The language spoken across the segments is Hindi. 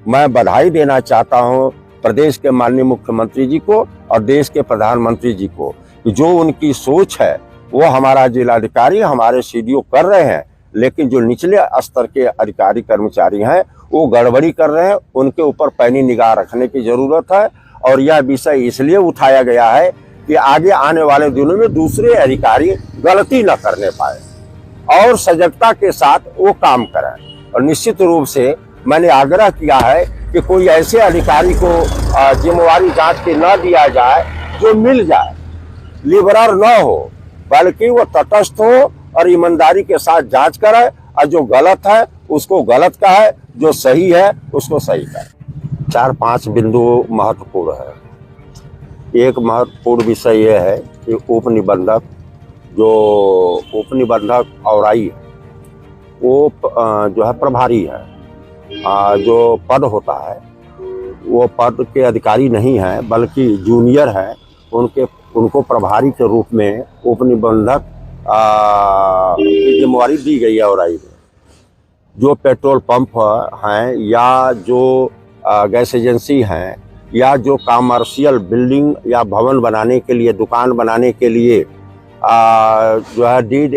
मैं बधाई देना चाहता हूं प्रदेश के माननीय मुख्यमंत्री जी को और देश के प्रधानमंत्री जी को, जो उनकी सोच है वो हमारा जिलाधिकारी, हमारे सीडीओ कर रहे हैं, लेकिन जो निचले स्तर के अधिकारी कर्मचारी हैं वो गड़बड़ी कर रहे हैं। उनके ऊपर पैनी निगाह रखने की जरूरत है और यह विषय इसलिए उठाया गया है कि आगे आने वाले दिनों में दूसरे अधिकारी गलती न करने पाए और सजगता के साथ वो काम करें। और निश्चित रूप से मैंने आग्रह किया है कि कोई ऐसे अधिकारी को जिम्मेवारी जांच के न दिया जाए जो मिल जाए, लिबरल न हो, बल्कि वो तटस्थ हो और ईमानदारी के साथ जांच करे और जो गलत है उसको गलत कहे, जो सही है उसको सही कहे। 4-5 बिंदु महत्वपूर्ण है। एक महत्वपूर्ण विषय यह है कि उप निबंधक औराई वो जो है प्रभारी है, जो पद होता है वो पद के अधिकारी नहीं है बल्कि जूनियर है। उनको प्रभारी के रूप में उप निबंधक की जिम्मेवारी दी गई है औराई में। जो पेट्रोल पंप हैं या जो गैस एजेंसी हैं या जो कमर्शियल बिल्डिंग या भवन बनाने के लिए, दुकान बनाने के लिए जो है डीड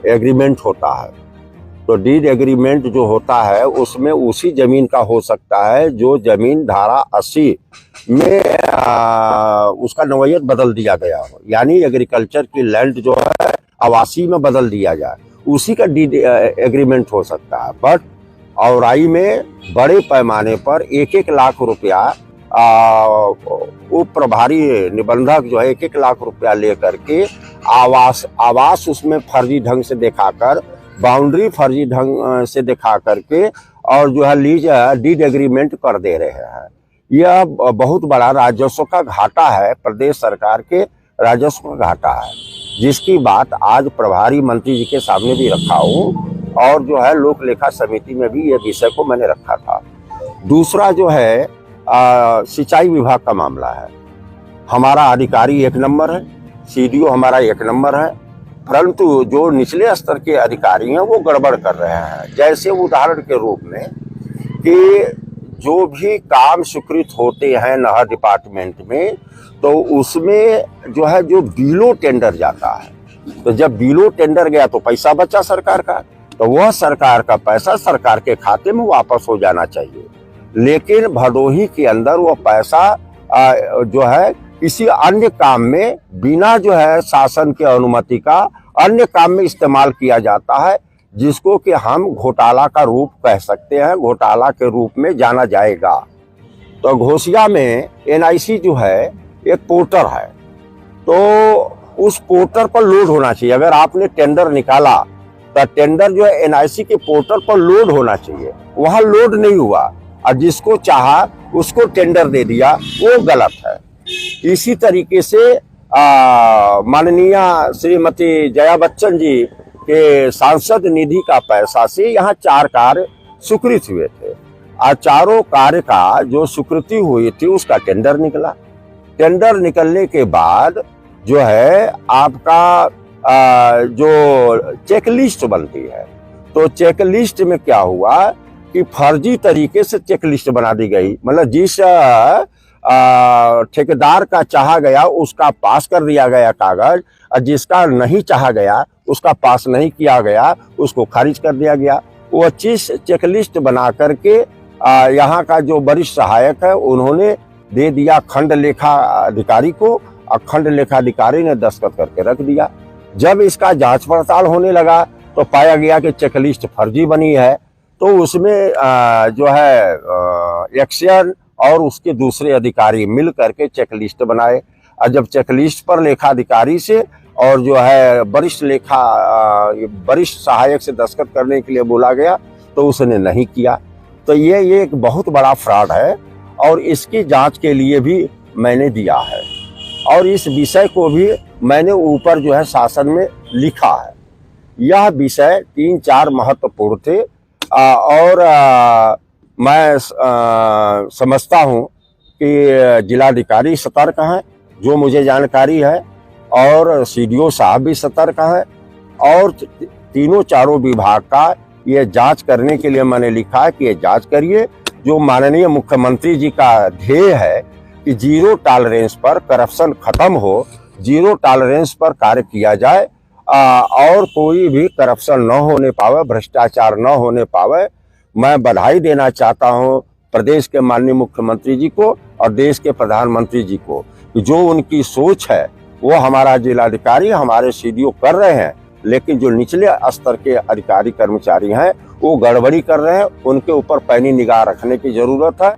एग्रीमेंट होता है, तो डीड एग्रीमेंट जो होता है उसमें उसी जमीन का हो सकता है जो जमीन धारा 80 में उसका नवैयत बदल दिया गया हो, यानी एग्रीकल्चर की लैंड जो है आवासी में बदल दिया जाए, उसी का डीड एग्रीमेंट हो सकता है। बट औराई में बड़े पैमाने पर 1-1 लाख रुपया उप प्रभारी निबंधक जो है 1-1 लाख रुपया लेकर के आवास उसमें फर्जी ढंग से दिखाकर, बाउंड्री फर्जी ढंग से दिखा करके और जो है लीज डीड एग्रीमेंट कर दे रहे हैं। यह बहुत बड़ा राजस्व का घाटा है, प्रदेश सरकार के राजस्व का घाटा है, जिसकी बात आज प्रभारी मंत्री जी के सामने भी रखा हूँ और जो है लोक लेखा समिति में भी ये विषय को मैंने रखा था। दूसरा जो है सिंचाई विभाग का मामला है। हमारा अधिकारी 1 नंबर है, सीडीओ हमारा 1 नंबर है, परंतु जो निचले स्तर के अधिकारी हैं वो गड़बड़ कर रहे हैं। जैसे उदाहरण के रूप में कि जो भी काम स्वीकृत होते हैं नहर डिपार्टमेंट में, तो उसमें जो है जो बीलो टेंडर जाता है, तो जब बीलो टेंडर गया तो पैसा बचा सरकार का, तो वह सरकार का पैसा सरकार के खाते में वापस हो जाना चाहिए। लेकिन भदोही के अंदर वो पैसा जो है किसी अन्य काम में बिना जो है शासन के अनुमति का अन्य काम में इस्तेमाल किया जाता है, जिसको कि हम घोटाला का रूप कह सकते हैं, घोटाला के रूप में जाना जाएगा। तो घोसिया में एनआईसी जो है एक पोर्टर है, तो उस पोर्टर पर लोड होना चाहिए। अगर आपने टेंडर निकाला तो टेंडर जो है एनआईसी के पोर्टर पर लोड होना चाहिए, वहां लोड नहीं हुआ और जिसको चाहा उसको टेंडर दे दिया, वो गलत है। इसी तरीके से माननीय श्रीमती जया बच्चन जी के सांसद निधि का पैसा से यहाँ 4 कार्य स्वीकृत हुए थे और चारों कार्य का जो स्वीकृति हुई थी उसका टेंडर निकला। टेंडर निकलने के बाद जो है आपका जो चेकलिस्ट बनती है, तो चेकलिस्ट में क्या हुआ कि फर्जी तरीके से चेकलिस्ट बना दी गई। मतलब जिस ठेकेदार का चाहा गया उसका पास कर दिया गया कागज, और जिसका नहीं चाहा गया उसका पास नहीं किया गया, उसको खारिज कर दिया गया। वो 25 चेकलिस्ट बना करके यहाँ का जो वरिष्ठ सहायक है उन्होंने दे दिया खंड लेखा अधिकारी को, और खंड लेखा अधिकारी ने दस्तखत करके रख दिया। जब इसका जांच पड़ताल होने लगा तो पाया गया कि चेकलिस्ट फर्जी बनी है, तो उसमें जो है एक्शन और उसके दूसरे अधिकारी मिल करके चेकलिस्ट बनाए। और जब चेकलिस्ट पर लेखा अधिकारी से और जो है वरिष्ठ सहायक से दस्तखत करने के लिए बोला गया तो उसने नहीं किया। तो ये एक बहुत बड़ा फ्रॉड है और इसकी जांच के लिए भी मैंने दिया है और इस विषय को भी मैंने ऊपर जो है शासन में लिखा है। यह विषय 3-4 महत्वपूर्ण थे और मैं समझता हूं कि जिलाधिकारी सतर्क हैं, जो मुझे जानकारी है, और सीडीओ साहब भी सतर्क हैं और तीनों चारों विभाग का ये जांच करने के लिए मैंने लिखा है कि ये जांच करिए जो माननीय मुख्यमंत्री जी का ध्येय है कि जीरो टॉलरेंस पर करप्शन खत्म हो, जीरो टॉलरेंस पर कार्य किया जाए और कोई भी करप्शन न होने पावे, भ्रष्टाचार न होने पावे। मैं बधाई देना चाहता हूं प्रदेश के माननीय मुख्यमंत्री जी को और देश के प्रधानमंत्री जी को, जो उनकी सोच है वो हमारा जिलाधिकारी, हमारे सीडीओ कर रहे हैं, लेकिन जो निचले स्तर के अधिकारी कर्मचारी हैं वो गड़बड़ी कर रहे हैं। उनके ऊपर पैनी निगाह रखने की जरूरत है।